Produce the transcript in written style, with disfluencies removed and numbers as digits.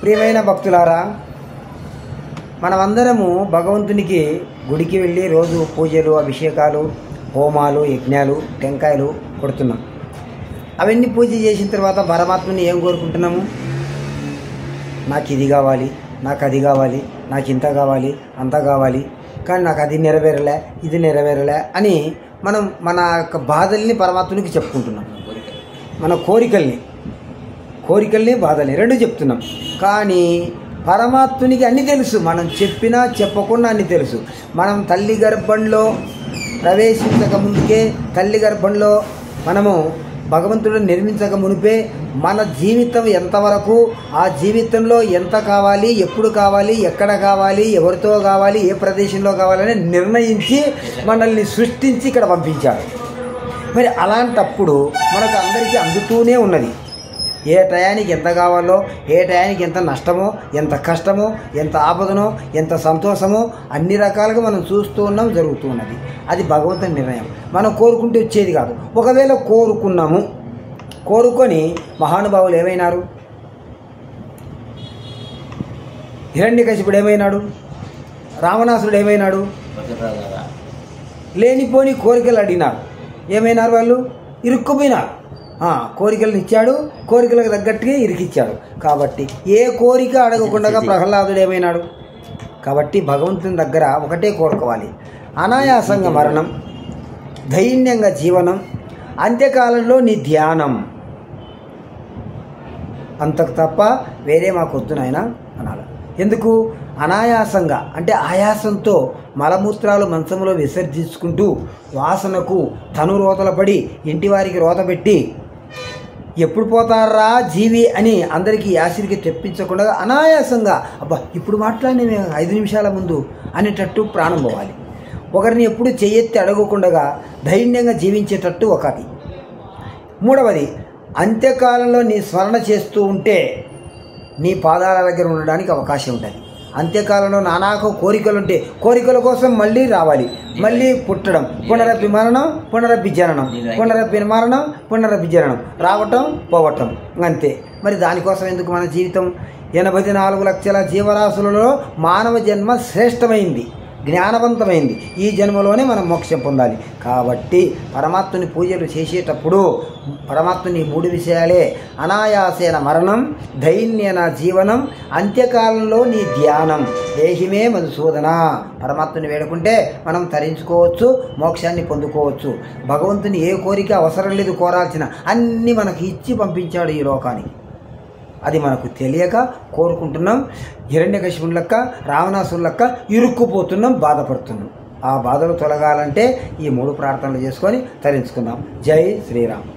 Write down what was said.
ప్రియమైన భక్తులారా, మనమందరము భగవంతునికి గుడికి వెళ్ళి రోజు పూజలు, అభిషేకాలు, హోమాలు, యజ్ఞాలు, టెంకాయలు కొడుతున్నాం. అవన్నీ పూజ చేసిన తర్వాత పరమాత్మని ఏం కోరుకుంటున్నాము? నాకు ఇది కావాలి, నాకు అది కావాలి, నాకు ఇంత కావాలి, అంత కావాలి, కానీ నాకు అది నెరవేరలే, ఇది నెరవేరలే అని మనం మన యొక్క బాధల్ని పరమాత్మనికి చెప్పుకుంటున్నాం. మన కోరికల్ని బాధల్ని రెండు చెప్తున్నాం. కానీ పరమాత్మునికి అన్నీ తెలుసు. మనం చెప్పినా చెప్పకుండా అన్నీ తెలుసు. మనం తల్లి గర్భంలో ప్రవేశించక ముందుకే, తల్లి గర్భంలో మనము భగవంతుడు నిర్మించక మునిపే మన జీవితం ఎంతవరకు, ఆ జీవితంలో ఎంత కావాలి, ఎప్పుడు కావాలి, ఎక్కడ కావాలి, ఎవరితో కావాలి, ఏ ప్రదేశంలో కావాలని నిర్ణయించి మనల్ని సృష్టించి ఇక్కడ పంపించాడు. మరి అలాంటప్పుడు మనకు అందరికీ అందుతూనే ఉన్నది. ఏ టయానికి ఎంత కావాలో, ఏ టయానికి ఎంత నష్టమో, ఎంత కష్టమో, ఎంత ఆపదనో, ఎంత సంతోషమో అన్ని రకాలుగా మనం చూస్తూ ఉన్నాం, జరుగుతూ ఉన్నది. అది భగవంతుని నిర్ణయం. మనం కోరుకుంటే వచ్చేది కాదు. ఒకవేళ కోరుకొని మహానుభావులు ఏమైనారు? హిరణ్యకశిపుడు ఏమైనాడు? రావణాసురుడు ఏమైనాడు? లేనిపోని కోరికలు అడిగినారు. ఏమైనారు? వాళ్ళు ఇరుక్కుపోయినారు. కోరికలను ఇచ్చాడు, కోరికలకు తగ్గట్టుగా ఇరికిచ్చాడు. కాబట్టి ఏ కోరిక అడగకుండా ప్రహ్లాదుడు ఏమైనాడు? కాబట్టి భగవంతుని దగ్గర ఒకటే కోరుకోవాలి: అనాయాసంగా మరణం, దైన్యంగా జీవనం, అంత్యకాలంలో నీ ధ్యానం. అంతకు తప్ప వేరే మాకు వద్దు నాయన అనాలి. ఎందుకు? అనాయాసంగా అంటే ఆయాసంతో మలమూత్రాలు మంచంలో విసర్జించుకుంటూ వాసనకు తను రోతల పడి ఇంటి వారికి రోత పెట్టి ఎప్పుడు పోతారా జీవి అని అందరికీ యాసిరికి తెప్పించకుండా అనాయాసంగా అబ్బా ఇప్పుడు మాట్లాడినవి 5 నిమిషాల ముందు అనేటట్టు ప్రాణం పోవాలి. ఒకరిని ఎప్పుడు చెయ్యెత్తి అడగకుండా ధైర్యంగా జీవించేటట్టు ఒకటి. మూడవది, అంత్యకాలంలో నీ స్మరణ చేస్తూ ఉంటే నీ పాదాల దగ్గర ఉండడానికి అవకాశం ఉంటుంది. అంత్యకాలంలో నానాక కోరికలుంటే కోరికల కోసం మళ్ళీ రావాలి, మళ్ళీ పుట్టడం, పునరపి మరణం, పునరపి జననం, పునరపి మరణం, పునరపి జననం, రావటం పోవటం, అంతే. మరి దానికోసం ఎందుకు మన జీవితం? 84 లక్షల జీవరాశులలో మానవ జన్మ శ్రేష్టమైంది, జ్ఞానవంతమైంది. ఈ జన్మలోనే మనం మోక్షం పొందాలి. కాబట్టి పరమాత్ముని పూజలు చేసేటప్పుడు పరమాత్ముని 3 విషయాలే: అనాయాసేన మరణం, దైన్యన జీవనం, అంత్యకాలంలో నీ ధ్యానం. దేహిమే మధుసూదన. పరమాత్ముని వేడుకుంటే మనం తరించుకోవచ్చు, మోక్షాన్ని పొందుకోవచ్చు. భగవంతుని ఏ కోరిక అవసరం లేదు కోరాల్సిన, అన్నీ మనకి ఇచ్చి పంపించాడు ఈ లోకానికి. అది మనకు తెలియక కోరుకుంటున్నాం. హిరణ్యకశిపుని లెక్క, రావణాసురుని లెక్క ఇరుక్కుపోతున్నాం, బాధపడుతున్నాం. ఆ బాధలు తొలగాలంటే ఈ 3 ప్రార్థనలు చేసుకొని తరించుకుందాం. జై శ్రీరామ్.